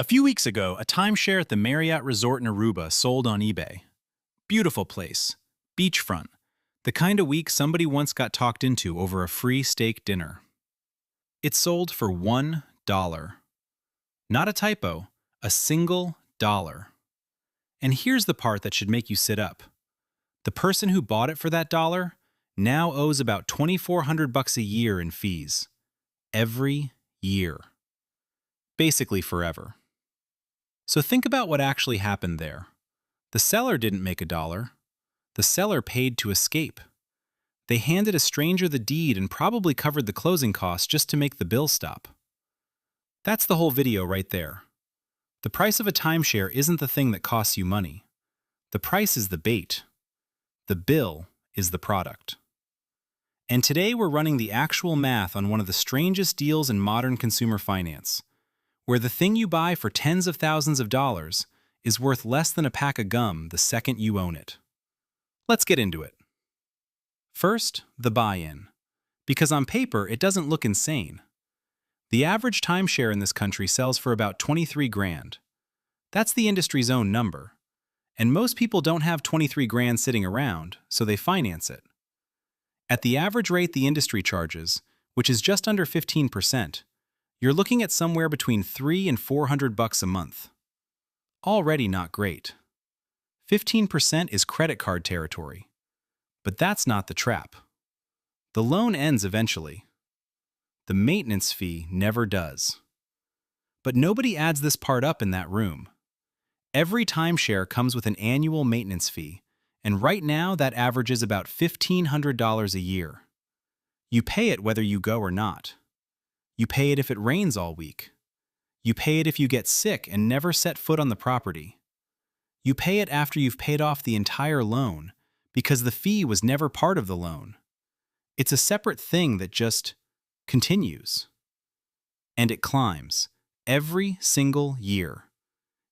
A few weeks ago, a timeshare at the Marriott Resort in Aruba sold on eBay. Beautiful place. Beachfront. The kind of week somebody once got talked into over a free steak dinner. It sold for $1. Not a typo, a single dollar. And here's the part that should make you sit up. The person who bought it for that dollar now owes about $2,400 a year in fees. Every year. Basically forever. So think about what actually happened there. The seller didn't make a dollar. The seller paid to escape. They handed a stranger the deed and probably covered the closing costs just to make the bill stop. That's the whole video right there. The price of a timeshare isn't the thing that costs you money. The price is the bait. The bill is the product. And today we're running the actual math on one of the strangest deals in modern consumer finance, where the thing you buy for tens of thousands of dollars is worth less than a pack of gum the second you own it. Let's get into it. First, the buy-in. Because on paper, it doesn't look insane. The average timeshare in this country sells for about 23 grand. That's the industry's own number. And most people don't have 23 grand sitting around, so they finance it. At the average rate the industry charges, which is just under 15%, you're looking at somewhere between $300 and $400 a month. Already not great. 15% is credit card territory. But that's not the trap. The loan ends eventually. The maintenance fee never does. But nobody adds this part up in that room. Every timeshare comes with an annual maintenance fee, and right now that averages about $1,500 a year. You pay it whether you go or not. You pay it if it rains all week. You pay it if you get sick and never set foot on the property. You pay it after you've paid off the entire loan, because the fee was never part of the loan. It's a separate thing that just continues. And it climbs every single year,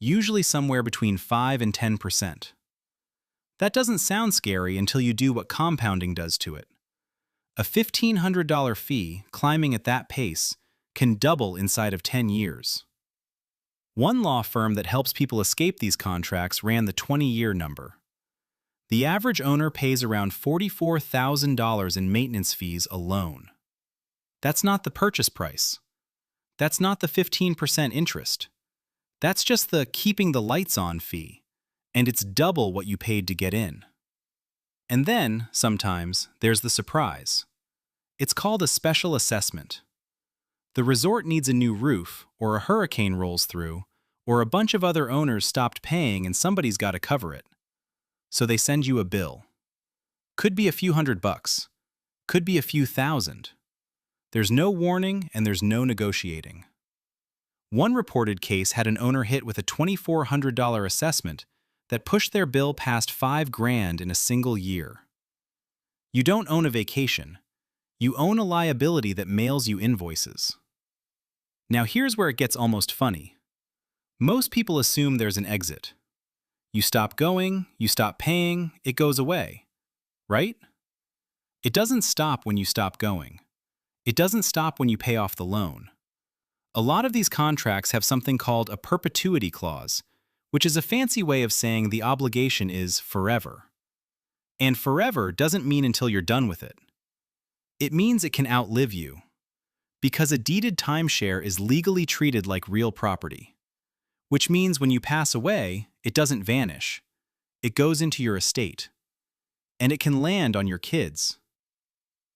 usually somewhere between 5 and 10%. That doesn't sound scary until you do what compounding does to it. A $1,500 fee climbing at that pace can double inside of 10 years. One law firm that helps people escape these contracts ran the 20-year number. The average owner pays around $44,000 in maintenance fees alone. That's not the purchase price. That's not the 15% interest. That's just the keeping the lights on fee, and it's double what you paid to get in. And then, sometimes, there's the surprise. It's called a special assessment. The resort needs a new roof, or a hurricane rolls through, or a bunch of other owners stopped paying and somebody's got to cover it. So they send you a bill. Could be a few $100. Could be a few thousand. There's no warning and there's no negotiating. One reported case had an owner hit with a $2,400 assessment that pushed their bill past $5 grand in a single year. You don't own a vacation. You own a liability that mails you invoices. Now here's where it gets almost funny. Most people assume there's an exit. You stop going, you stop paying, it goes away, right? It doesn't stop when you stop going. It doesn't stop when you pay off the loan. A lot of these contracts have something called a perpetuity clause, which is a fancy way of saying the obligation is forever. And forever doesn't mean until you're done with it. It means it can outlive you. Because a deeded timeshare is legally treated like real property. Which means when you pass away, it doesn't vanish. It goes into your estate. And it can land on your kids.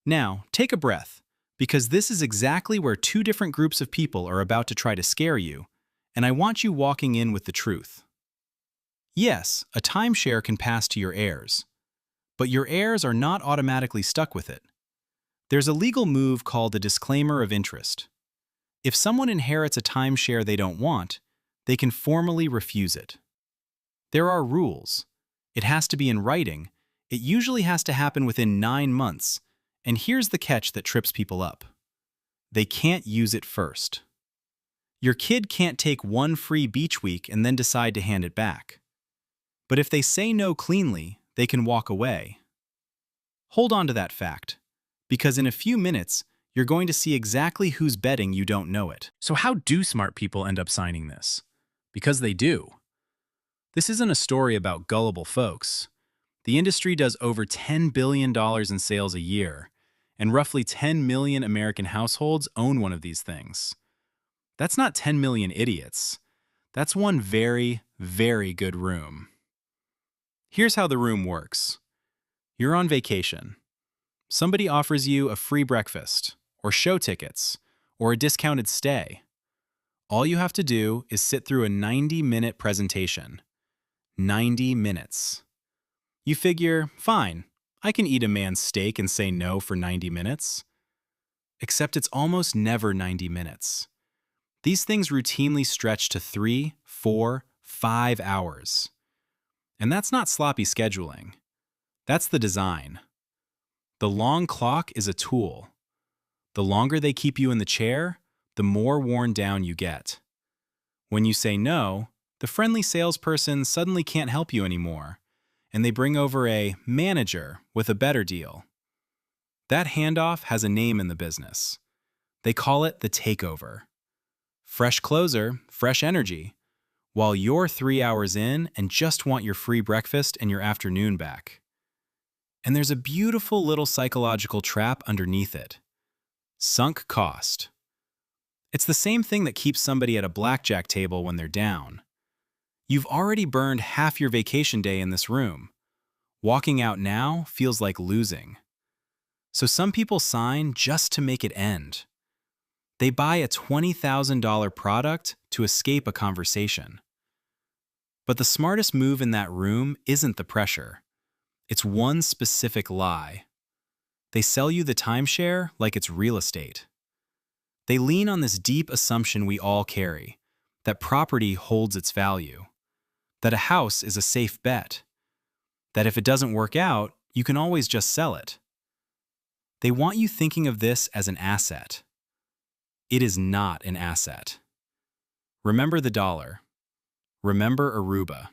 Now, take a breath, because this is exactly where two different groups of people are about to try to scare you, and I want you walking in with the truth. Yes, a timeshare can pass to your heirs, but your heirs are not automatically stuck with it. There's a legal move called the disclaimer of interest. If someone inherits a timeshare they don't want, they can formally refuse it. There are rules. It has to be in writing. It usually has to happen within 9 months. And here's the catch that trips people up. They can't use it first. Your kid can't take one free beach week and then decide to hand it back. But if they say no cleanly, they can walk away. Hold on to that fact, because in a few minutes, you're going to see exactly who's betting you don't know it. So how do smart people end up signing this? Because they do. This isn't a story about gullible folks. The industry does over $10 billion in sales a year, and roughly 10 million American households own one of these things. That's not 10 million idiots. That's one very, very good room. Here's how the room works. You're on vacation. Somebody offers you a free breakfast, or show tickets, or a discounted stay. All you have to do is sit through a 90-minute presentation. 90 minutes. You figure, fine, I can eat a man's steak and say no for 90 minutes. Except it's almost never 90 minutes. These things routinely stretch to 3, 4, 5 hours. And that's not sloppy scheduling. That's the design. The long clock is a tool. The longer they keep you in the chair, the more worn down you get. When you say no, the friendly salesperson suddenly can't help you anymore, and they bring over a manager with a better deal. That handoff has a name in the business. They call it the takeover. Fresh closer, fresh energy, while you're 3 hours in and just want your free breakfast and your afternoon back. And there's a beautiful little psychological trap underneath it. Sunk cost. It's the same thing that keeps somebody at a blackjack table when they're down. You've already burned half your vacation day in this room. Walking out now feels like losing. So some people sign just to make it end. They buy a $20,000 product to escape a conversation. But the smartest move in that room isn't the pressure. It's one specific lie. They sell you the timeshare like it's real estate. They lean on this deep assumption we all carry, that property holds its value, that a house is a safe bet, that if it doesn't work out, you can always just sell it. They want you thinking of this as an asset. It is not an asset. Remember the dollar. Remember Aruba.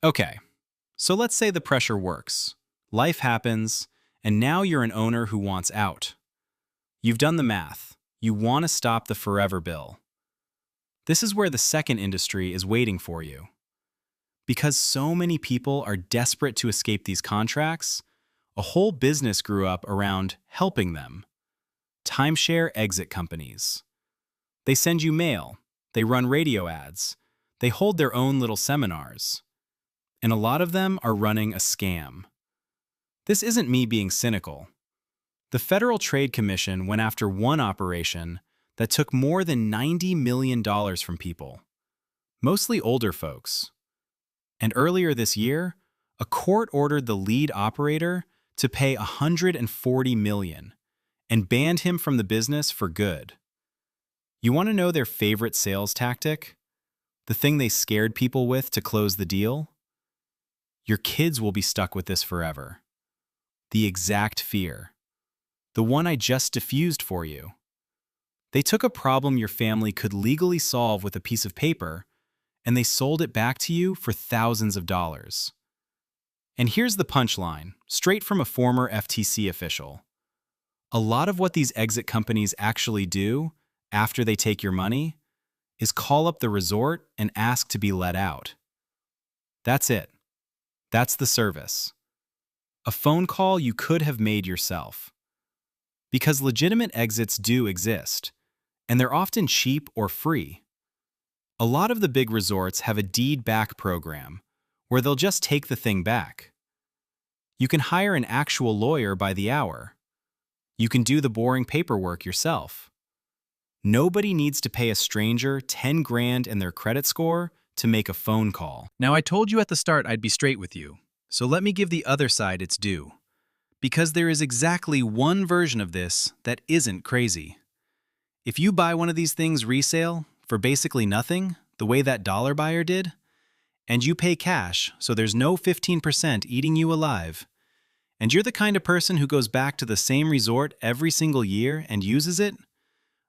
Okay, so let's say the pressure works. Life happens, and now you're an owner who wants out. You've done the math. You want to stop the forever bill. This is where the second industry is waiting for you. Because so many people are desperate to escape these contracts, a whole business grew up around helping them. Timeshare exit companies. They send you mail, they run radio ads, they hold their own little seminars. And a lot of them are running a scam. This isn't me being cynical. The Federal Trade Commission went after one operation that took more than $90 million from people, mostly older folks. And earlier this year, a court ordered the lead operator to pay $140 million and banned him from the business for good. You want to know their favorite sales tactic? The thing they scared people with to close the deal? Your kids will be stuck with this forever. The exact fear. The one I just diffused for you. They took a problem your family could legally solve with a piece of paper, and they sold it back to you for thousands of dollars. And here's the punchline, straight from a former FTC official. A lot of what these exit companies actually do, after they take your money, is call up the resort and ask to be let out. That's it. That's the service. A phone call you could have made yourself. Because legitimate exits do exist, and they're often cheap or free. A lot of the big resorts have a deed-back program, where they'll just take the thing back. You can hire an actual lawyer by the hour. You can do the boring paperwork yourself. Nobody needs to pay a stranger 10 grand and their credit score to make a phone call. Now, I told you at the start I'd be straight with you, so let me give the other side its due. Because there is exactly one version of this that isn't crazy. If you buy one of these things resale for basically nothing, the way that dollar buyer did, and you pay cash so there's no 15% eating you alive, and you're the kind of person who goes back to the same resort every single year and uses it,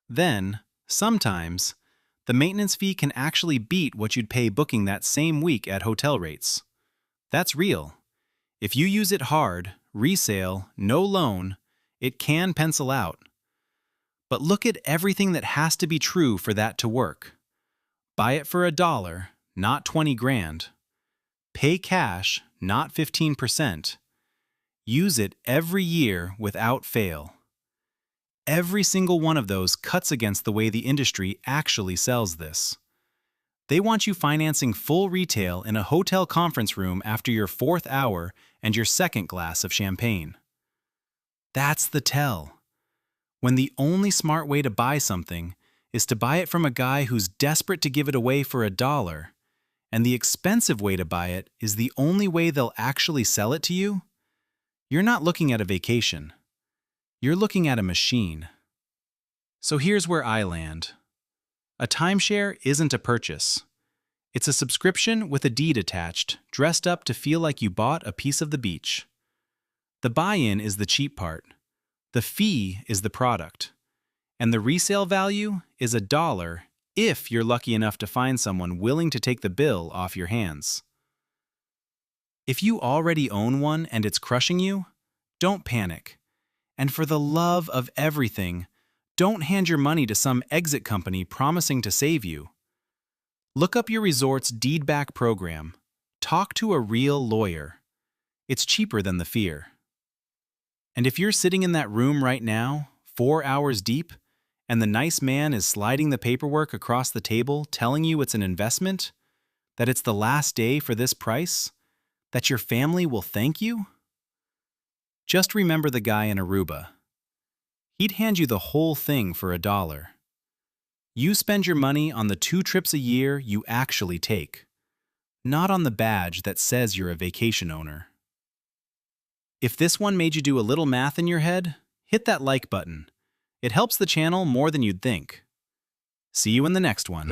then, sometimes, the maintenance fee can actually beat what you'd pay booking that same week at hotel rates. That's real. If you use it hard, resale, no loan, it can pencil out. But look at everything that has to be true for that to work. Buy it for $1, not 20 grand. Pay cash, not 15%. Use it every year without fail. Every single one of those cuts against the way the industry actually sells this. They want you financing full retail in a hotel conference room after your 4th hour and your 2nd glass of champagne. That's the tell. When the only smart way to buy something is to buy it from a guy who's desperate to give it away for $1, and the expensive way to buy it is the only way they'll actually sell it to you, you're not looking at a vacation. You're looking at a machine. So here's where I land. A timeshare isn't a purchase. It's a subscription with a deed attached, dressed up to feel like you bought a piece of the beach. The buy-in is the cheap part. The fee is the product. And the resale value is $1 if you're lucky enough to find someone willing to take the bill off your hands. If you already own one and it's crushing you, don't panic. And for the love of everything, don't hand your money to some exit company promising to save you. Look up your resort's deed-back program. Talk to a real lawyer. It's cheaper than the fear. And if you're sitting in that room right now, 4 hours deep, and the nice man is sliding the paperwork across the table telling you it's an investment, that it's the last day for this price, that your family will thank you, just remember the guy in Aruba. He'd hand you the whole thing for $1. You spend your money on the 2 trips a year you actually take, not on the badge that says you're a vacation owner. If this one made you do a little math in your head, hit that like button. It helps the channel more than you'd think. See you in the next one.